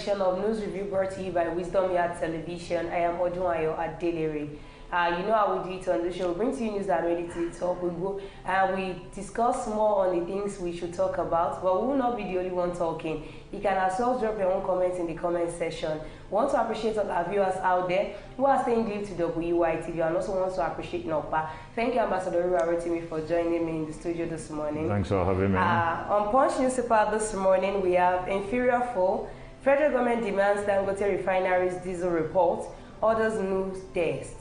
edition of News Review brought to you by Wisdom Yard Television. I am Odunwayo Adelere. You know how we do it on the show. We bring to you news that are ready to talk. We go and we discuss more on the things we should talk about, but we will not be the only one talking. You can as well drop your own comments in the comment section. We want to appreciate all our viewers out there who are staying glued to WYTV, and also want to appreciate Nopa. Thank you, Ambassador Ruwarotimi, for joining me in the studio this morning. Thanks for having me. On Punch newspaper this morning, we have inferior fall. Federal government demands Dangote Refinery's diesel report. Orders news test.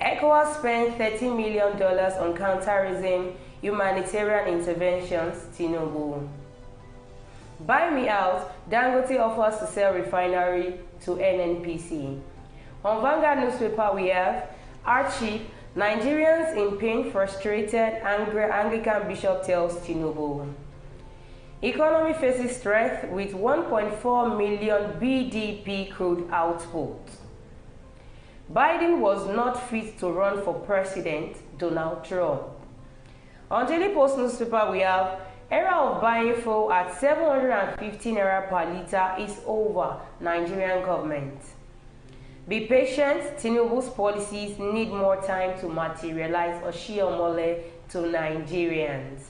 ECOWAS spent $30 million on counterterrorism humanitarian interventions, Tinubu. Buy me out, Dangote offers to sell refinery to Nnpc. On Vanguard newspaper we have, Archie, Nigerians in pain, frustrated, angry Anglican bishop tells Tinubu. Economy faces strength with 1.4 million BDP crude output. Biden was not fit to run for president, Donald Trump. On Daily Post newspaper we have, era of buying fuel at 750 naira per litre is over, Nigerian government. Be patient, Tinubu's policies need more time to materialize, Oshiomhole to Nigerians.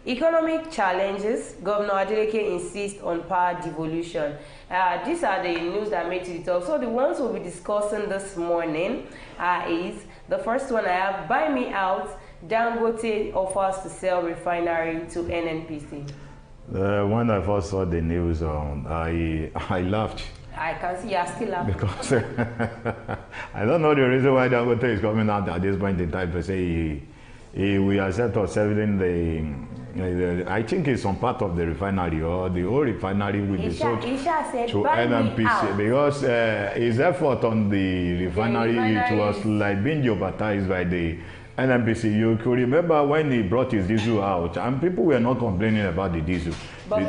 Economic challenges, Governor Adeleke insists on power devolution. These are the news that made it up. So the ones we'll be discussing this morning is, the first one I have, buy me out, Dangote offers to sell refinery to Nnpc. When I first saw the news, I laughed. I can see you're still laughing. Because I don't know the reason why Dangote is coming out at this point in time to say he will accept or selling I think it's some part of the refinery, or the whole refinery will be sold to Nnpc, because his effort on the refinery, it was like being jeopardized by the Nnpc. You could remember when he brought his diesel out, and people were not complaining about the diesel. But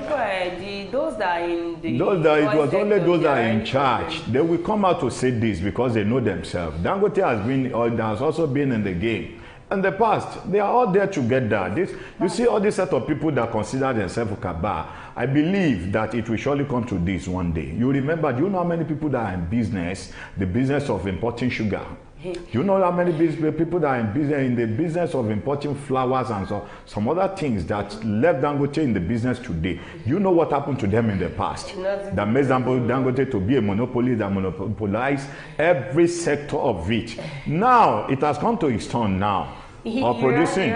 those that are in the... it was only those that are in charge. They will come out to say this because they know themselves. Dangote has also been in the game. In the past, they are all there together. You see all this set of people that consider themselves Kaaba. I believe that it will surely come to this one day. You remember, do you know how many people that are in business, the business of importing sugar? Do you know how many people that are in the business of importing flowers and some other things that left Dangote in the business today? You know what happened to them in the past? That makes Dangote to be a monopoly that monopolizes every sector of it. Now, it has come to its turn now. Producing.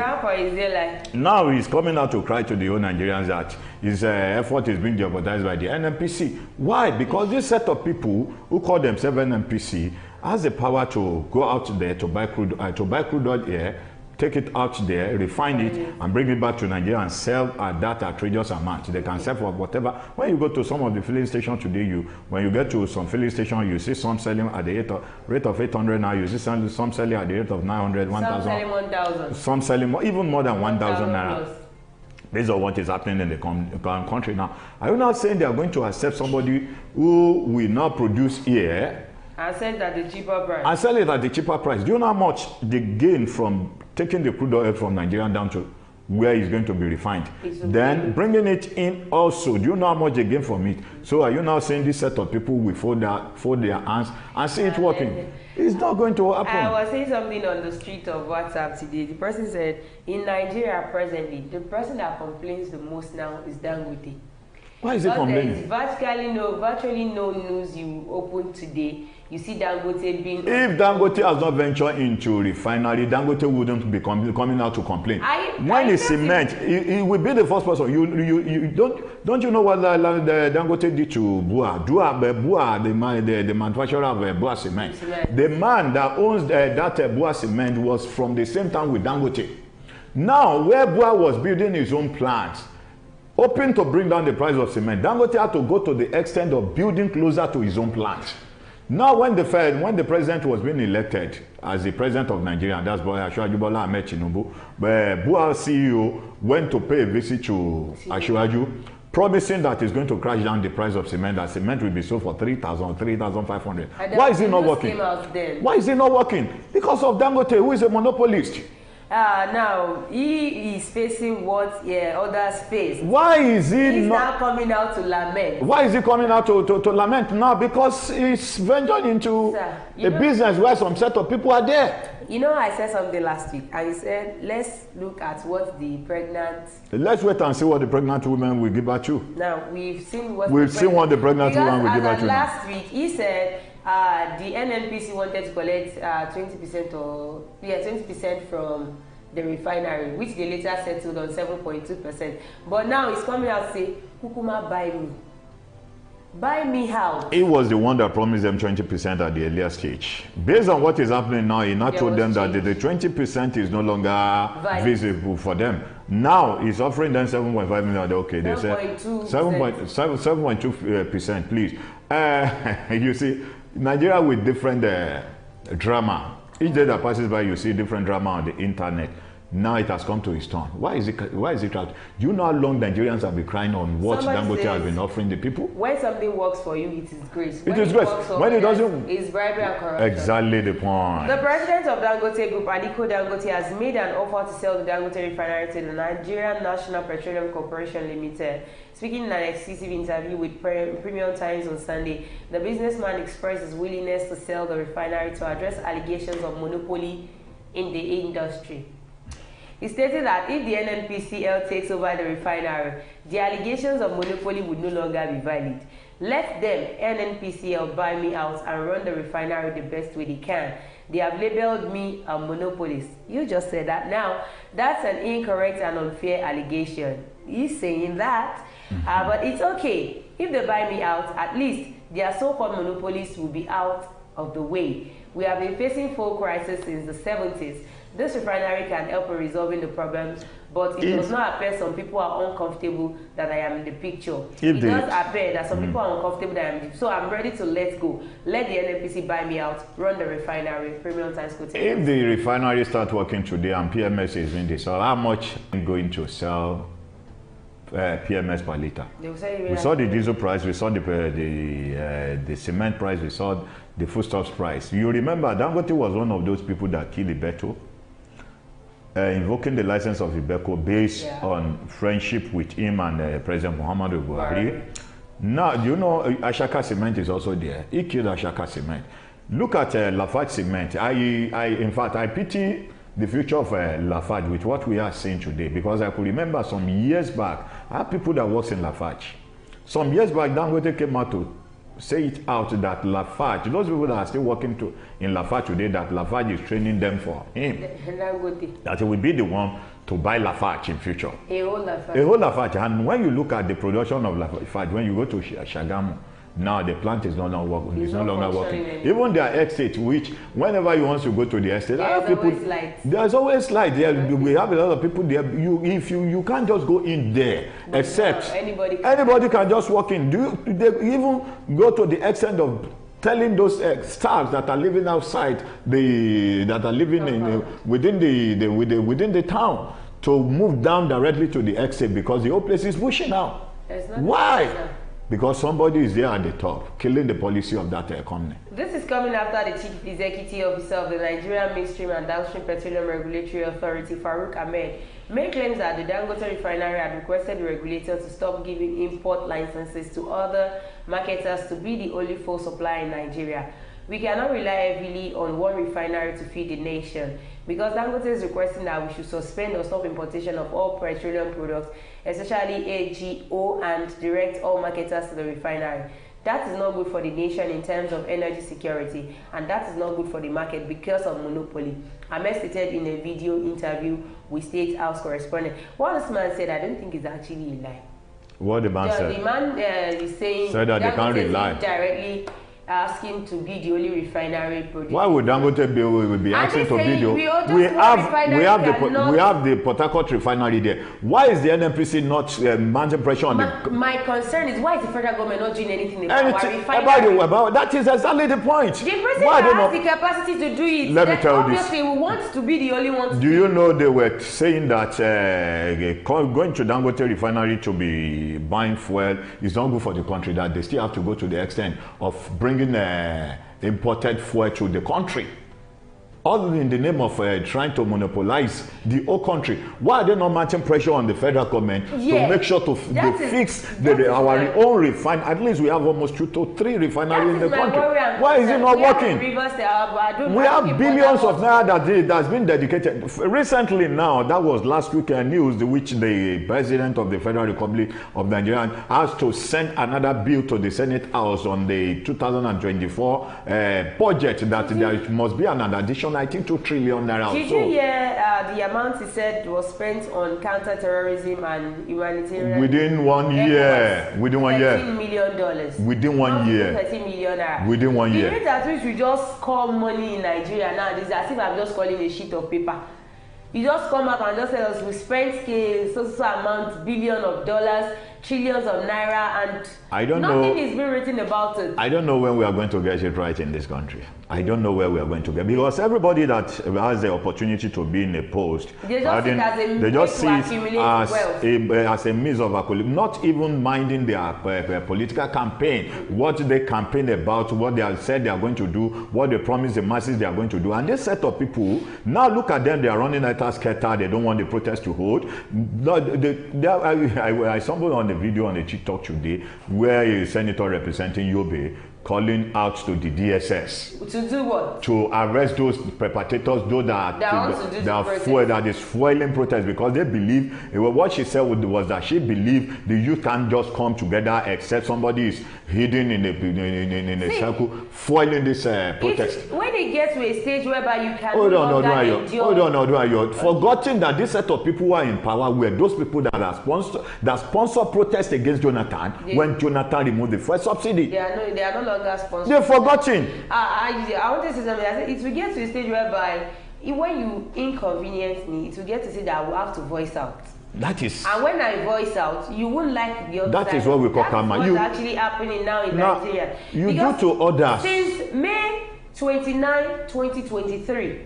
Now he's coming out to cry to the whole Nigerians that his effort is being jeopardized by the Nnpc. Why? Because this set of people who call themselves Nnpc has the power to go out there to buy crude oil here, take it out there, refine it, and bring it back to Nigeria and sell at that outrageous amount. They can sell for whatever. When you go to some of the filling stations today, when you get to some filling station, you see some selling at the rate of 800 now. You see some selling at the rate of 900, 1,000. Some selling 1,000. Some selling even more than 1,000 naira. Based on what is happening in the country now. Are you now saying they are going to accept somebody who will not produce here and sell it at the cheaper price? And sell it at the cheaper price. Do you know how much they gain from taking the crude oil from Nigeria down to where it's going to be refined? Then bringing it in also, do you know how much they gain from it? So are you now saying this set of people will fold their hands and see it working? It's not going to happen. I was saying something on the street of WhatsApp today. The person said, in Nigeria presently, the person that complains the most now is Dangote. Why is he complaining? Virtually no news you open today, you see Dangote being... If Dangote has not ventured into refinery, Dangote wouldn't be coming out to complain. When it's cement, he will be the first person. Don't you know what the Dangote did to Bua? The manufacturer of Bua cement. The man that owns that Bua cement was from the same town with Dangote. Now, where Bua was building his own plant, hoping to bring down the price of cement, Dangote had to go to the extent of building closer to his own plant. Now, when the president was being elected as the president of Nigeria, that's Asiwaju Bola Ahmed Tinubu, Bua CEO went to pay a visit to Asiwaju, promising that he's going to crash down the price of cement, that cement will be sold for 3,000, 3,500. Why is it not working? Why is it not working? Because of Dangote, who is a monopolist. Now he is facing what others face. Why is he He's not now coming out to lament? Why is he coming out to lament now? Because he's ventured into a business where some set of people are there. You know, I said something last week, and he said, let's look at what the pregnant... Let's wait and see what the pregnant women will give at you. Now, we've seen what the pregnant women will give at you. Last week, he said the Nnpc wanted to collect 20% or 20% from the refinery, which they later settled on 7.2%. But now he's coming out and say, Kukuma, buy me. Buy me how? He was the one that promised them 20% at the earlier stage. Based on what is happening now, he now told them that the 20% is no longer visible for them. Now he's offering them 7.5 million. Okay, they said 7.2%, please. You see, Nigeria with different drama. Each day that passes by, you see different drama on the internet. Now it has come to his turn. Why is it do you know how long Nigerians have been crying on what Dangote has been offering the people? When something works for you, it is grace. It is grace. When it doesn't, it's bribery and corruption. Exactly the point. The president of Dangote Group, Aliko Dangote, has made an offer to sell the Dangote Refinery to the Nigerian National Petroleum Corporation Limited. Speaking in an exclusive interview with Premium Times on Sunday, the businessman expressed his willingness to sell the refinery to address allegations of monopoly in the industry. He stated that if the Nnpcl takes over the refinery, the allegations of monopoly would no longer be valid. Let them, Nnpcl, buy me out and run the refinery the best way they can. They have labeled me a monopolist. You just said that. Now, that's an incorrect and unfair allegation. He's saying that, but it's okay. If they buy me out, at least their so-called monopolists will be out of the way. We have been facing fuel crisis since the 70s. This refinery can help in resolving the problems, but it does not appear some people are uncomfortable that I am in the picture. It does appear that some people are uncomfortable that I am in the picture. So I'm ready to let go. Let the Nnpc buy me out, run the refinery, Premium Times quotation. If the refinery starts working today and PMS is in this, how much are going to sell PMS per liter? We saw the diesel price, we saw the cement price, we saw the foodstuffs price. You remember Dangote was one of those people that killed Ibeto, invoking the license of Ibeco based on friendship with him and President Muhammadu Buhari. Now, you know, Ashaka Cement is also there. He killed Ashaka Cement. Look at Lafarge Cement. In fact, I pity the future of Lafarge with what we are seeing today, because I could remember some years back, I have people that works in Lafarge. Some years back, Dangote came out to say it out that Lafarge, those people that are still working in Lafarge today, that Lafarge is training them for him. That he will be the one to buy Lafarge in future. A whole Lafarge. A whole Lafarge. And when you look at the production of Lafarge, when you go to Shagamu, now the plant is no longer working. It's no longer working. Even their estate, which whenever you want to go to the estate, there's always light. We have a lot of people there. You can't just go in there, except anybody can just walk in. They even go to the extent of telling those staffs that are living outside that are living within the town to move down directly to the exit, because the whole place is pushing out. Why? Because somebody is there at the top, killing the policy of that company. This is coming after the Chief Executive Officer of the Nigerian Midstream and Downstream Petroleum Regulatory Authority, Farouk Ahmed, made claims that the Dangote Refinery had requested the regulator to stop giving import licenses to other marketers to be the only fuel supplier in Nigeria. We cannot rely heavily on one refinery to feed the nation, because Dangote is requesting that we should suspend or stop importation of all petroleum products, especially AGO, and direct all marketers to the refinery. That is not good for the nation in terms of energy security, and that is not good for the market because of monopoly. Ahmed stated in a video interview with State House correspondent. What this man said, I don't think is actually a lie. What the man said? The man is saying that they can't rely directly asking to be the only refinery producer. Why would Dangote be asking to be the? We have the Port Harcourt refinery there. Why is the Nnpc not mounting pressure on the? My concern is, why is the federal government not doing anything about refinery? About that is exactly the point. The president has the capacity to do it. Let me tell you this. Obviously, we want to be the only ones. Do you know they were saying that going to Dangote refinery to be buying fuel is not good for the country, that they still have to go to the extent of bringing imported fuel to the country. all in the name of trying to monopolize the whole country. Why are they not mounting pressure on the federal government to make sure to fix our own refine? At least we have almost 2 to 3 refineries in the country. Why is it not working? We have billions of naira that's been dedicated. Recently now, that was last week news, which the president of the Federal Republic of Nigeria has to send another bill to the Senate House on the 2024 budget that there must be an additional, I think, 2 trillion naira. Did you hear the amount he said was spent on counter-terrorism and humanitarian? Within 1 year. Within 1 year. $13 million. Within 1 year. 13 million naira. Within 1 year. The rate at which we just call money in Nigeria now is as if I'm just calling a sheet of paper. You just come up and just tell us we spent so amount, billions of dollars, trillions of naira, and nothing is being written about it. I don't know when we are going to get it right in this country. I don't know where we are going to get, because everybody that has the opportunity to be in a post, they just see it as a means of accumulation, not even minding their political campaign, what they campaign about, what they have said they are going to do, what they promise the masses they are going to do. And this set of people, now look at them, they are running at scatter, they don't want the protest to hold. I stumbled on the video on the TikTok today where a senator representing Yobe calling out to the DSS to do what? To arrest those perpetrators, those that is fueling protests, because they believe, what she said was that she believed the youth can't just come together except somebody is hidden in a circle fueling this protest. When it gets to a stage whereby you can hold on, you're forgetting that this set of people who are in power were those people that sponsor protests against Jonathan when Jonathan removed the fuel subsidy. They are no longer sponsored. They're forgotten. I want to say something. I said it will get to a stage whereby when you inconvenience me, it will get to say that I will have to voice out. That is. And when I voice out, you won't like the other side. That is what we call karma. What's actually happening now in Nigeria. You do to others. Since May 29, 2023,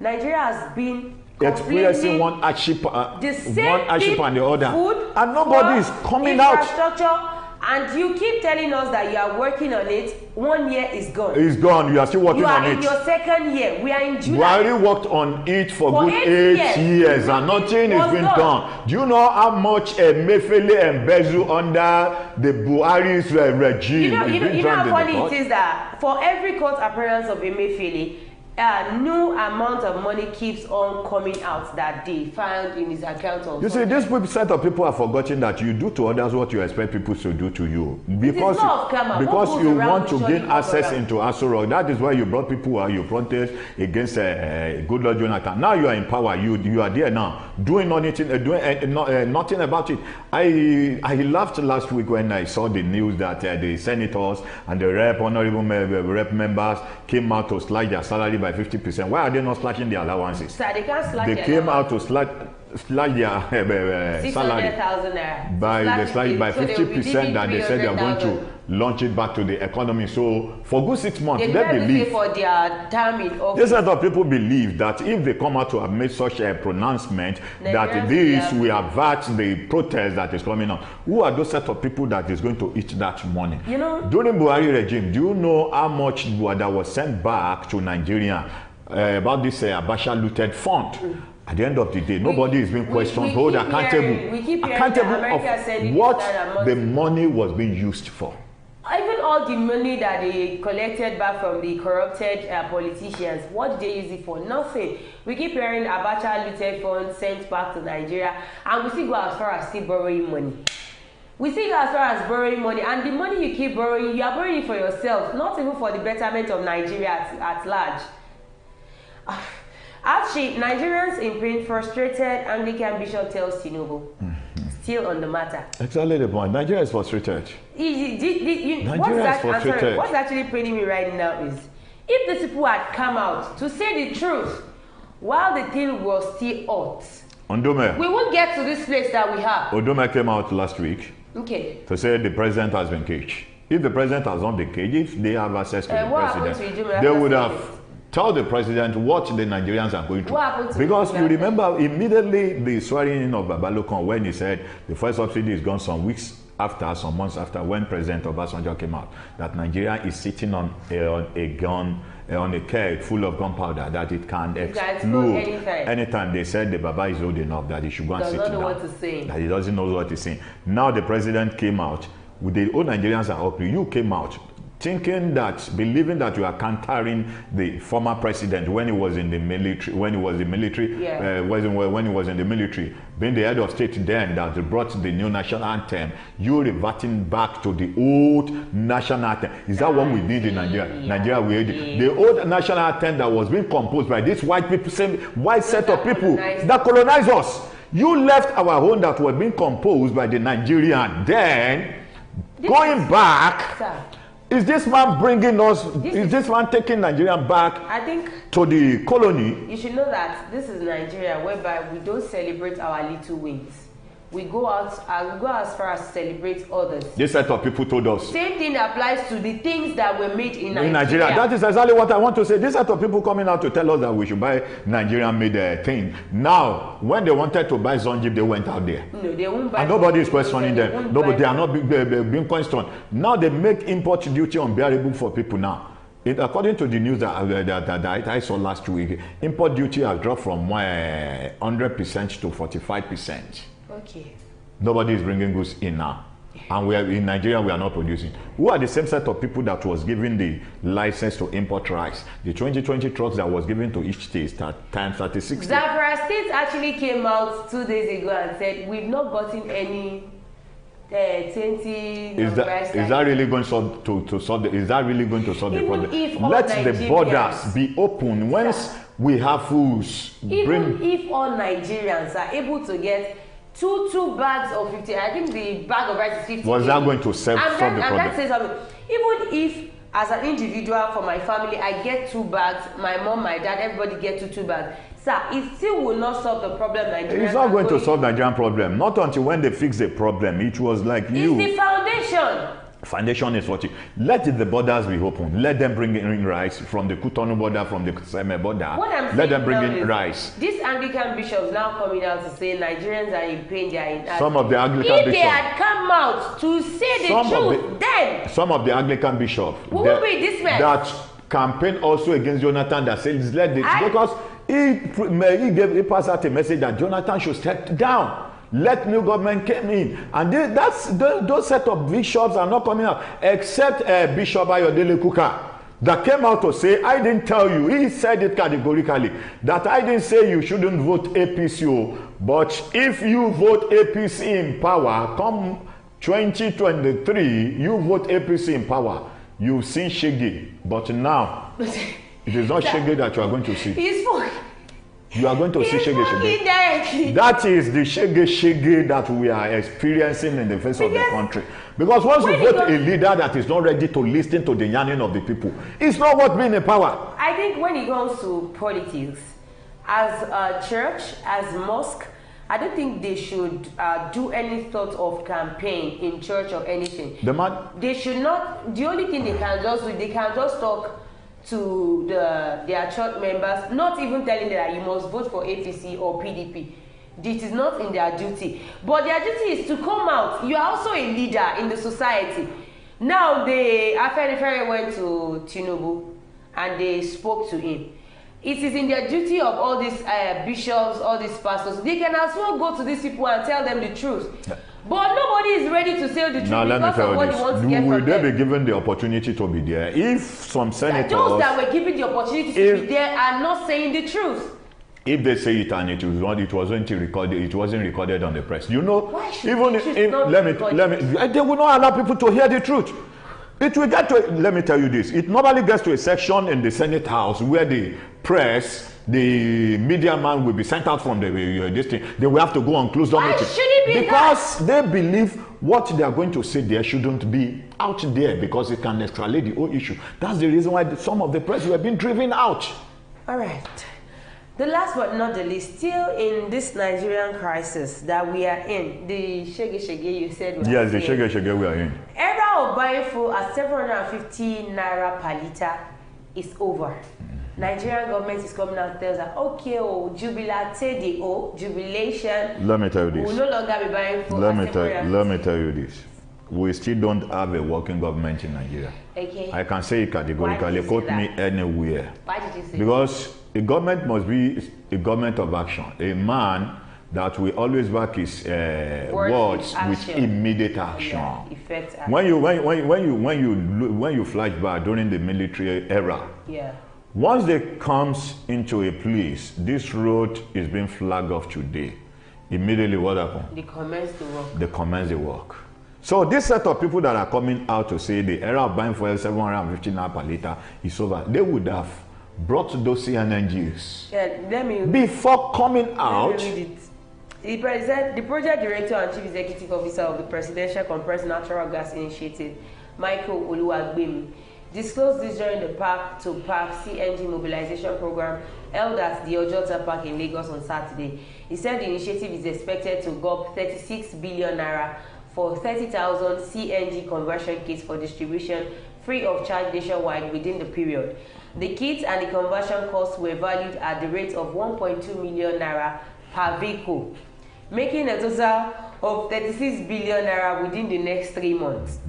Nigeria has been experiencing one hardship and the other. Food, and nobody is coming out. Infrastructure. And you keep telling us that you are working on it. 1 year is gone. It's gone. You are still working on it. You are in your second year. We are in July. We already worked on it for good 8 years and nothing is being done. Do you know how much Emefiele embezzled under the Buhari's regime? You know how funny it is that for every court appearance of Emefiele, no amount of money keeps on coming out that they found in his account. You see, this set of people have forgotten that you do to others what you expect people to do to you. Because you want to gain access into Aso Rock. That is why you brought people who you protest against good Lord Jonathan. Now you are in power. You are there now, doing nothing about it. I laughed last week when I saw the news that the senators and the honorable rep members came out to slash their salary by 50%. Why are they not slashing their allowances? Sir, they can't slash. They came out to slash their salary by 50% that they said they are going to launch it back to the economy. So for good 6 months, they believe for their term in office. This set of people believe that if they come out to have made such a pronouncement that this will avert the protest that is coming on. Who are those set of people that is going to eat that money? You know, during Buhari regime, do you know how much that was sent back to Nigeria about this Abacha looted fund? At the end of the day, nobody is being questioned, hold accountable of what the money was being used for. Even all the money that they collected back from the corrupted politicians, what did they use it for? Nothing. We keep hearing Abacha looted funds sent back to Nigeria, and we still go as far as still borrowing money. We still go as far as borrowing money, and the money you keep borrowing, you are borrowing it for yourself, not even for the betterment of Nigeria at large. Actually, Nigerians in pain, frustrated Anglican bishop tells Tinubu, still on the matter. Exactly the point. Nigeria is frustrated. What's actually paining me right now is, if the people had come out to say the truth while the thing was still hot, Ondome, we won't get to this place that we have. Ondome came out last week to say the president has been caged. If the president has not been caged, if they have access to the president, they would have tell the president what the Nigerians are going through. Because you remember immediately the swearing in of Babalokon when he said the first subsidy is gone some months after when President Obasanjo came out, that Nigeria is sitting on a gun on a keg full of gunpowder that it can explode anytime. They said the Baba is old enough that he should go and sit down. That he doesn't know what he's saying. Now the president came out. With the old Nigerians are up. You came out thinking that, believing that you are countering the former president when he was in the military, when he was in the military, being the head of state then that brought the new national anthem, you reverting back to the old national anthem. Is that what we did in Nigeria? The old national anthem that was being composed by this white people, same white set of people that colonized us. You left our own that were being composed by the Nigerian. Then, going back, is this man bringing us, is this man taking Nigeria back to the colony? You should know that this is Nigeria, whereby we don't celebrate our little wins. We go out and go as far as celebrate others. This set of people told us. Same thing applies to the things that were made in Nigeria. That is exactly what I want to say. This set of people coming out to tell us that we should buy Nigerian made thing. Now, when they wanted to buy Zonjib, they went out there. No, they won't buy. And nobody is questioning them. Nobody, they are not being questioned. Now they make import duty unbearable for people now. According to the news that I saw last week, import duty has dropped from 100% to 45%. Okay. Nobody is bringing goods in now. And we are in Nigeria, we are not producing. Who are the same set of people that was given the license to import rice? The 2020 trucks that was given to each state times 36. Zamfara State actually came out 2 days ago and said we've not gotten any 20 is that really going to solve the problem? Let the borders be open once we have foods. Even if all Nigerians are able to get two bags of 50, I think the bag of rice is 50. Was that going to solve the problem? And that says something. Even if, as an individual for my family, I get 2 bags, my mom, my dad, everybody get two bags. Sir, it still will not solve the problem. It's not going to solve Nigerian problem. Not until when they fix the problem. It was like it's the foundation. Foundation is what you let the borders be open. Let them bring in rice from the Cotonou border, from the Seme border. Let them bring in rice. These Anglican bishops now coming out to say Nigerians are in pain. They are in. Some of the Anglican bishops. If they had come out to say the truth, then some of the Anglican bishops will be this mess. That campaign also against Jonathan that says let the because he passed out a message that Jonathan should step down. Let new government came in, and those set of bishops are not coming out, except Bishop Ayodele Kuka that came out to say, I didn't tell you. He said it categorically that I didn't say you shouldn't vote APC, but if you vote APC in power, come 2023, you vote APC in power. You've seen Shege, but now it is not Shege that you are going to see. You are going to see Shege. That is the Shege that we are experiencing in the face of the country. Because once you vote a leader that is not ready to listen to the yearning of the people, it's not worth being in power. I think when it comes to politics, as a church, as mosque, I don't think they should do any sort of campaign in church or anything. They should not. The only thing they can just do, they can just talk to their church members, not even telling them that you must vote for APC or PDP. This is not in their duty. But their duty is to come out. You are also a leader in the society. Now, Refinery went to Tinubu and they spoke to him. It is in their duty of all these bishops, all these pastors. They can as well go to these people and tell them the truth. But nobody is ready to say the truth because of what they want to get from them. Will they be given the opportunity to be there? If some senators... Those that were given the opportunity to be there are not saying the truth. If they say it and it wasn't recorded on the press. You know, they will not allow people to hear the truth. It will get to, let me tell you this, it normally gets to a section in the Senate House where the press, the media man will be sent out from this thing. They will have to go on closed door meeting. Because they believe what they are going to say there shouldn't be out there because it can escalate the whole issue. That's the reason why some of the press were being driven out. All right. The last but not the least, still in this Nigerian crisis that we are in, the shege you said we are in. Yes, the shege we are in. Era of buying fuel at 750 naira per liter is over. Nigerian government is coming out and tells us, okay, jubilation. Let me tell you this. We will no longer be buying fuel. Let me tell you this. we still don't have a working government in Nigeria. Okay. I can say it categorically, quote me anywhere. Why did you say because a government must be a government of action. A man that will always back his words with immediate action. Yeah, effect action. When you flash back during the military era, yeah. Once they comes into a place, this road is being flagged off today. Immediately what happened? They commence the work. They commence the work. So this set of people that are coming out to say the era of buying fuel 750 naira per liter is over, they would have brought those CNNGs. Yeah, before coming out. Let me read it. The project director and chief executive officer of the Presidential Compressed Natural Gas Initiative, Michael Oluwagbemi, disclosed this during the Park to Park CNG mobilization program held at the Ojota Park in Lagos on Saturday. He said the initiative is expected to gulp 36 billion naira for 30,000 CNG conversion kits for distribution free of charge nationwide within the period. The kits and the conversion costs were valued at the rate of 1.2 million naira per vehicle, making a total of 36 billion naira within the next 3 months.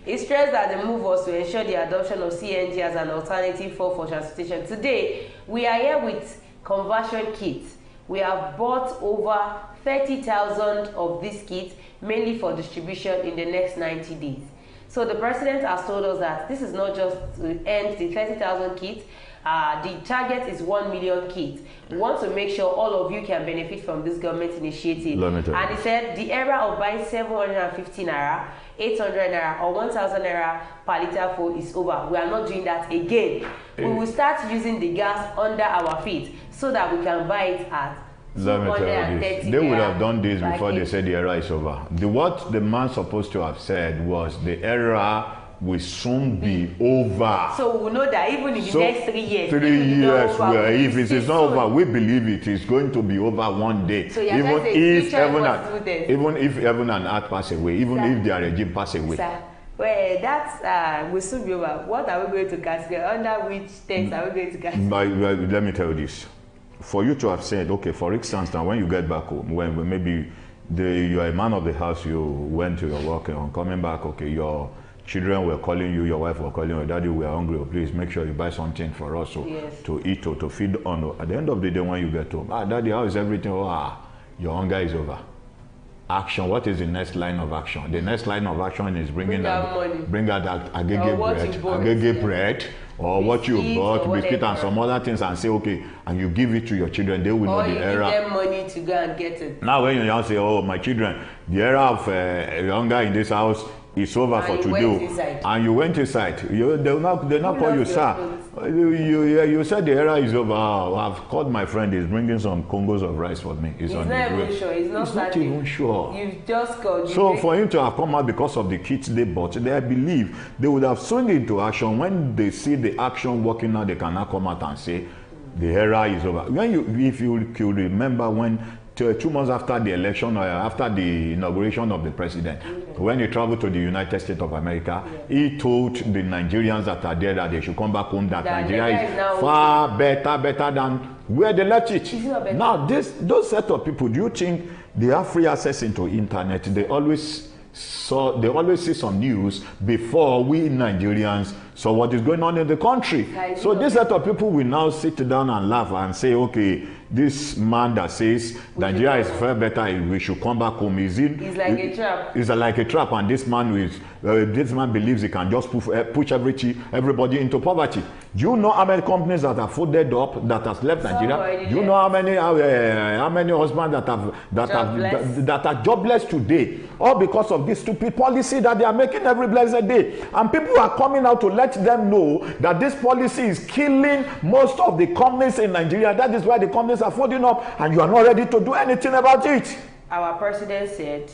He stressed that the move was to ensure the adoption of CNG as an alternative for transportation. Today, we are here with conversion kits. We have bought over 30,000 of these kits, mainly for distribution in the next 90 days. So the president has told us that this is not just to end the 30,000 kits. The target is 1 million kits. We want to make sure all of you can benefit from this government initiative. And he said the era of buying 750 naira, 800 naira or 1,000 naira per liter fuel is over. We are not doing that again. We will start using the gas under our feet so that we can buy it at Let me tell you this. They would have done this before they said the era is over. What the man supposed to have said was the era will soon be over. So we know that even in the next 3 years. 3 years, well, if it is not over, we believe it is going to be over one day. So even if heaven and earth pass away, even if their regime pass away. Sir, well, that will soon be over. What are we going to cascade? Under which text are we going to cascade? Let me tell you this. For you to have said, okay, for instance, now when you get back home, when maybe you are a man of the house, you went to your work and coming back, okay, your children were calling you, your wife were calling you, daddy, we are hungry, please make sure you buy something for us to eat or to feed on. At the end of the day, when you get home, daddy, how is everything? Your hunger is over. Action. What is the next line of action? The next line of action is bring out that agege bread, or what you bought, biscuit and some other things, and say, okay, and you give it to your children, they will know the era. Or you give them money to go and get it. Now when you now say, oh, my children, the era of hunger in this house is over for today. And you went inside. They'll not call you, sir. You said the era is over. I've called my friend. He's bringing some Congos of rice for me. He's not even sure. He's not even sure. You've just called. So for him to have come out because of the kits they bought, they believe they would have swung into action. When they see the action working now, they cannot come out and say the era is over. If you remember when 2 months after the election or after the inauguration of the president, when he traveled to the United States of America, he told the Nigerians that are there that they should come back home, that Nigeria is far better than where they left it. Now, those set of people, do you think they have free access into internet? They always see some news before we Nigerians saw what is going on in the country. So this set of people will now sit down and laugh and say, okay, this man that says Nigeria is far better, we should come back home. It's like a trap. It's like a trap, and this man believes he can just push everybody into poverty. Do you know how many companies that are folded up, that has left Nigeria? Do you know how many husbands that are jobless today? All because of this stupid policy that they are making every blessed day. And people are coming out to let them know that this policy is killing most of the companies in Nigeria. That is why the companies are folding up, and you are not ready to do anything about it. Our president said,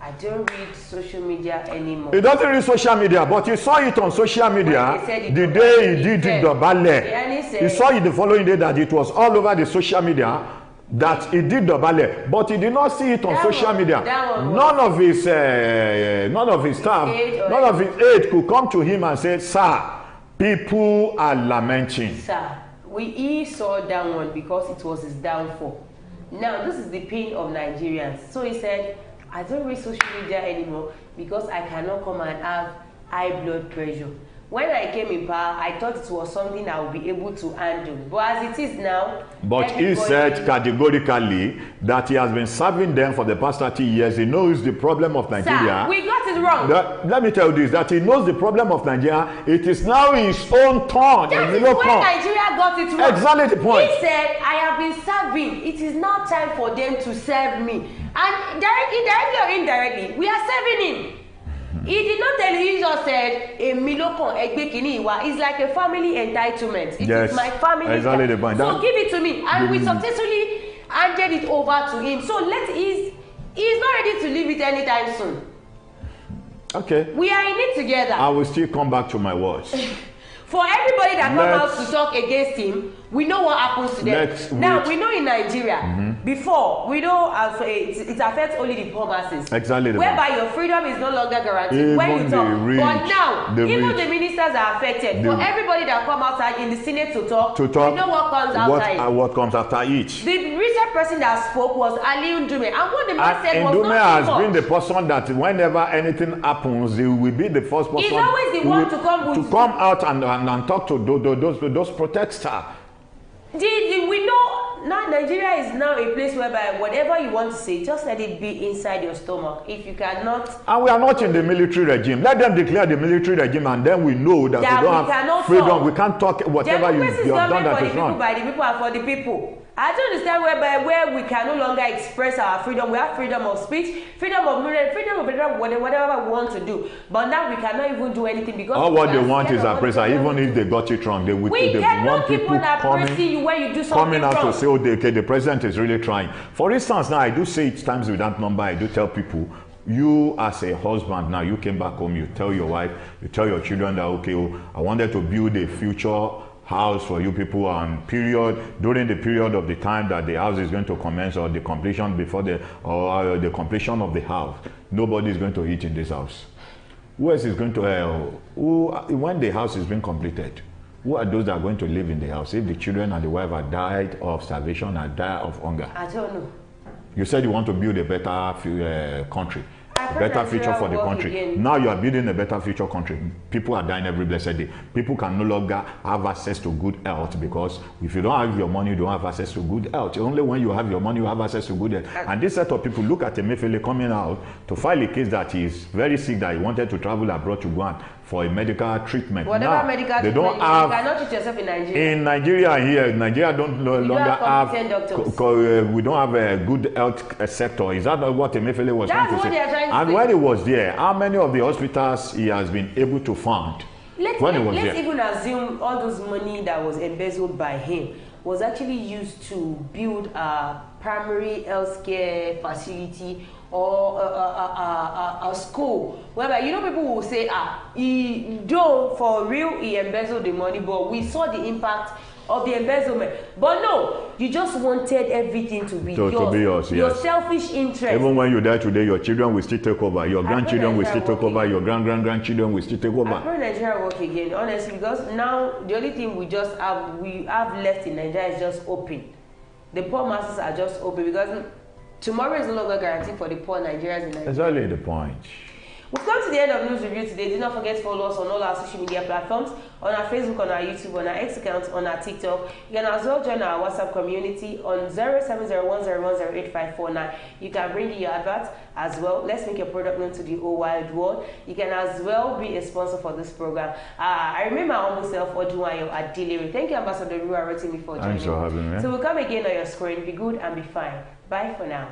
I don't read social media anymore. He doesn't read social media, but he saw it on social media the day he did the ballet. He saw it the following day that it was all over the social media that he did the ballet, but he did not see it on social media. None of his staff, none of his aide could come to him and say, sir, people are lamenting. Sir, he saw that one because it was his downfall. Now, this is the pain of Nigerians. So he said, I don't read social media anymore because I cannot come and have high blood pressure. When I came in power, I thought it was something I would be able to handle. But as it is now... But he said categorically that he has been serving them for the past 30 years. He knows the problem of Nigeria. Sir, we got it wrong. Let me tell you this, that he knows the problem of Nigeria. It is now his own turn. That is when Nigeria got it wrong. Exactly the point. He said, I have been serving. It is now time for them to serve me. And directly or indirectly, we are serving him. He did not tell you, he just said, a milokon egbekiniwa is like a family entitlement. It is my family. Exactly the point. So give it to me. And we successfully handed it over to him. So he's not ready to leave it anytime soon. Okay. We are in it together. I will still come back to my words. For everybody that comes out to talk against him, we know what happens to them. Now, we know in Nigeria, before, we know it affects only the poor masses. Exactly. Whereby your freedom is no longer guaranteed even when you talk. But now, even the ministers are affected. For everybody that come outside in the Senate to talk, we know what comes outside. What comes after each. The recent person that spoke was Ali Ndume. And what the man said was Ndume not has been the person that whenever anything happens, he will be the first person. He's always the one to come out and talk to those protesters. We know now Nigeria is now a place whereby whatever you want to say, just let it be inside your stomach. If you cannot... And we are not in the military regime. Let them declare the military regime and then we know that we don't have freedom. Talk. We can't talk whatever you have done that is wrong. By the people and for the people. I don't understand where we can no longer express our freedom. We have freedom of speech, freedom of movement, freedom of whatever we want to do. But now we cannot even do anything because all what they want is appraisal. Even if they got it wrong, they want people coming out to say, oh, the president is really trying. For instance, now I do say it times with that number. I do tell people, you as a husband now, you came back home, you tell your wife, you tell your children that, okay, I wanted to build a future house for you people, and during the period of the time that the house is going to commence, or the completion the completion of the house, nobody is going to eat in this house. Who else is going to when the house is being completed? Who are those that are going to live in the house if the children and the wife are died of starvation and die of hunger? I don't know. You said you want to build a better country. A better future for the country. Again. Now you are building a better future country. People are dying every blessed day. People can no longer have access to good health because if you don't have your money, you don't have access to good health. Only when you have your money, you have access to good health. And this set of people, look at Nnpc coming out to file a case that he is very sick, that he wanted to travel abroad to go for a medical treatment. Whatever now, medical they treatment, don't have, you cannot treat yourself in Nigeria. In Nigeria here, Nigeria don't no longer have, we don't have a good health sector. Is that not what Nnpc was trying to say? And when he was there, how many of the hospitals he has been able to fund? Let's even assume all those money that was embezzled by him was actually used to build a primary healthcare facility or a school, whereby people will say, for real he embezzled the money, but we saw the impact of the embezzlement. But no, you just wanted everything to be yours. Your selfish interest. Even when you die today, your children will still take over. Your grandchildren will still take over. Your grandchildren will still take over. I pray Nigeria work again, honestly, because now the only thing we have left in Nigeria is just open. The poor masses are just open because tomorrow is no longer guaranteed for the poor Nigerians in Nigeria. Exactly the point. We've come to the end of News Review today. Do not forget to follow us on all our social media platforms, on our Facebook, on our YouTube, on our X account, on our TikTok. You can as well join our WhatsApp community on 0701010859. You can bring in your adverts as well. Let's make your product known to the whole wide world. You can as well be a sponsor for this program. I remember my humble self, Oduwayo Adilere. Thank you, Ambassador Rua Rotimi, for joining. Thanks for having me. So we'll come again on your screen. Be good and be fine. Bye for now.